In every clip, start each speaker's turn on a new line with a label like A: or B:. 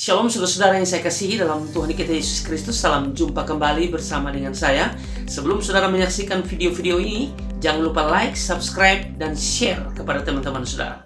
A: Shalom saudara-saudara yang saya kasihi dalam Tuhan kita Yesus Kristus. Salam jumpa kembali bersama dengan saya. Sebelum saudara menyaksikan video-video ini, jangan lupa like, subscribe, dan share kepada teman-teman saudara.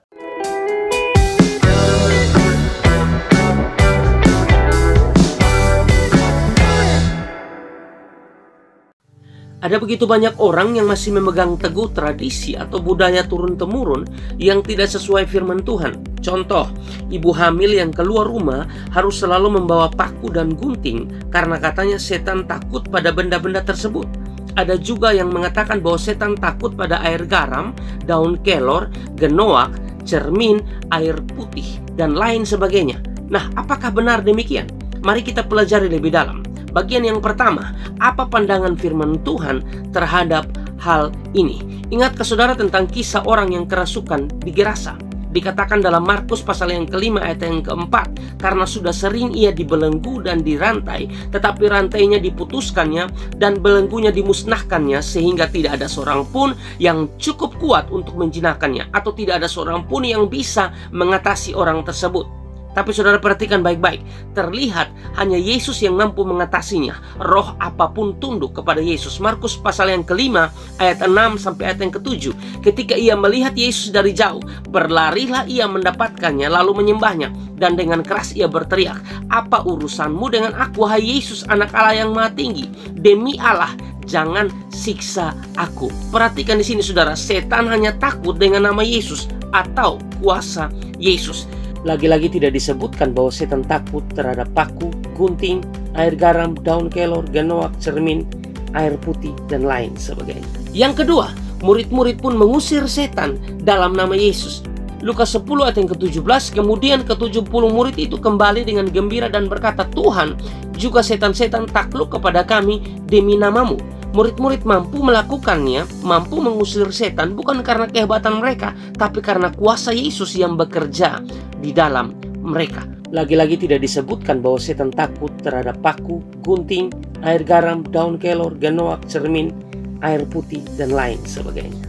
A: Ada begitu banyak orang yang masih memegang teguh tradisi atau budaya turun-temurun yang tidak sesuai firman Tuhan. Contoh, ibu hamil yang keluar rumah harus selalu membawa paku dan gunting karena katanya setan takut pada benda-benda tersebut. Ada juga yang mengatakan bahwa setan takut pada air garam, daun kelor, genoak, cermin, air putih, dan lain sebagainya. Nah, apakah benar demikian? Mari kita pelajari lebih dalam. Bagian yang pertama, apa pandangan firman Tuhan terhadap hal ini? Ingat saudara tentang kisah orang yang kerasukan di Gerasa. Dikatakan dalam Markus pasal yang kelima ayat yang keempat, karena sudah sering ia dibelenggu dan dirantai, tetapi rantainya diputuskannya dan belenggunya dimusnahkannya, sehingga tidak ada seorang pun yang cukup kuat untuk menjinakkannya, atau tidak ada seorang pun yang bisa mengatasi orang tersebut. Tapi saudara perhatikan baik-baik, terlihat hanya Yesus yang mampu mengatasinya. Roh apapun tunduk kepada Yesus. Markus pasal yang kelima ayat 6 sampai ayat yang ke-7. Ketika ia melihat Yesus dari jauh, berlarilah ia mendapatkannya lalu menyembahnya, dan dengan keras ia berteriak, "Apa urusanmu dengan aku, hai Yesus, anak Allah yang Maha Tinggi? Demi Allah, jangan siksa aku." Perhatikan di sini saudara, setan hanya takut dengan nama Yesus atau kuasa Yesus. Lagi-lagi tidak disebutkan bahwa setan takut terhadap paku, gunting, air garam, daun kelor, genoak, cermin, air putih, dan lain sebagainya. Yang kedua, murid-murid pun mengusir setan dalam nama Yesus. Lukas 10 ayat yang ke-17, kemudian ke-70 murid itu kembali dengan gembira dan berkata, "Tuhan, juga setan-setan takluk kepada kami demi namamu." Murid-murid mampu melakukannya, mampu mengusir setan bukan karena kehebatan mereka, tapi karena kuasa Yesus yang bekerja di dalam mereka. Lagi-lagi tidak disebutkan bahwa setan takut terhadap paku, gunting, air garam, daun kelor, genoak, cermin, air putih, dan lain sebagainya.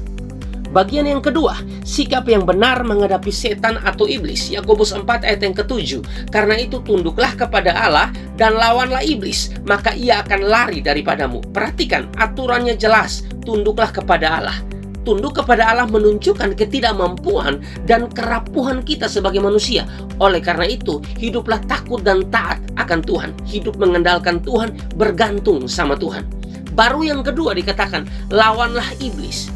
A: Bagian yang kedua, sikap yang benar menghadapi setan atau iblis. Yakobus 4 ayat yang ke-7. Karena itu tunduklah kepada Allah dan lawanlah iblis, maka ia akan lari daripadamu. Perhatikan, aturannya jelas, tunduklah kepada Allah. Tunduk kepada Allah menunjukkan ketidakmampuan dan kerapuhan kita sebagai manusia. Oleh karena itu, hiduplah takut dan taat akan Tuhan. Hidup mengandalkan Tuhan, bergantung sama Tuhan. Baru yang kedua dikatakan, lawanlah iblis.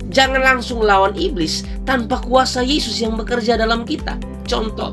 A: Jangan langsung lawan iblis tanpa kuasa Yesus yang bekerja dalam kita. Contoh,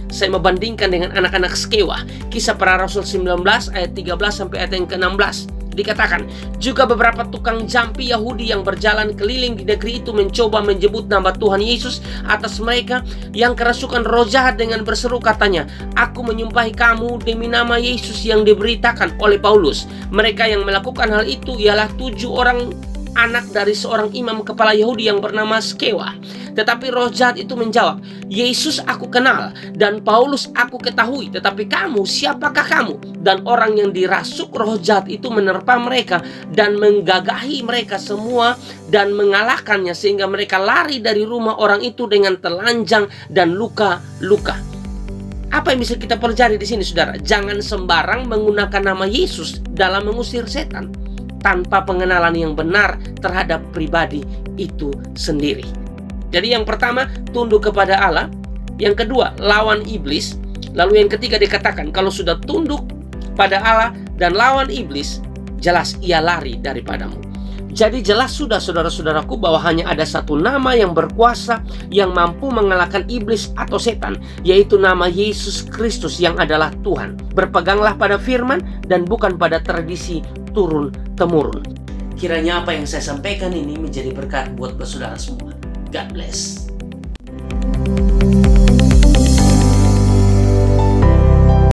A: saya membandingkan dengan anak-anak Skewa. Kisah Para Rasul 19 ayat 13 sampai ayat yang ke-16. Dikatakan, juga beberapa tukang jampi Yahudi yang berjalan keliling di negeri itu mencoba menyebut nama Tuhan Yesus atas mereka yang kerasukan roh jahat dengan berseru katanya, "Aku menyumpahi kamu demi nama Yesus yang diberitakan oleh Paulus." Mereka yang melakukan hal itu ialah 7 orang anak dari seorang imam kepala Yahudi yang bernama Skewa. Tetapi roh jahat itu menjawab, "Yesus aku kenal dan Paulus aku ketahui, tetapi kamu, siapakah kamu?" Dan orang yang dirasuk roh jahat itu menerpa mereka dan menggagahi mereka semua dan mengalahkannya, sehingga mereka lari dari rumah orang itu dengan telanjang dan luka-luka. Apa yang bisa kita pelajari di sini saudara? Jangan sembarang menggunakan nama Yesus dalam mengusir setan tanpa pengenalan yang benar terhadap pribadi itu sendiri. Jadi yang pertama, tunduk kepada Allah. Yang kedua, lawan iblis. Lalu yang ketiga dikatakan, kalau sudah tunduk pada Allah dan lawan iblis, jelas ia lari daripadamu. Jadi jelas sudah saudara-saudaraku bahwa hanya ada satu nama yang berkuasa yang mampu mengalahkan iblis atau setan, yaitu nama Yesus Kristus yang adalah Tuhan. Berpeganglah pada firman dan bukan pada tradisi turun-temurun. Kiranya apa yang saya sampaikan ini menjadi berkat buat saudara semua. God bless.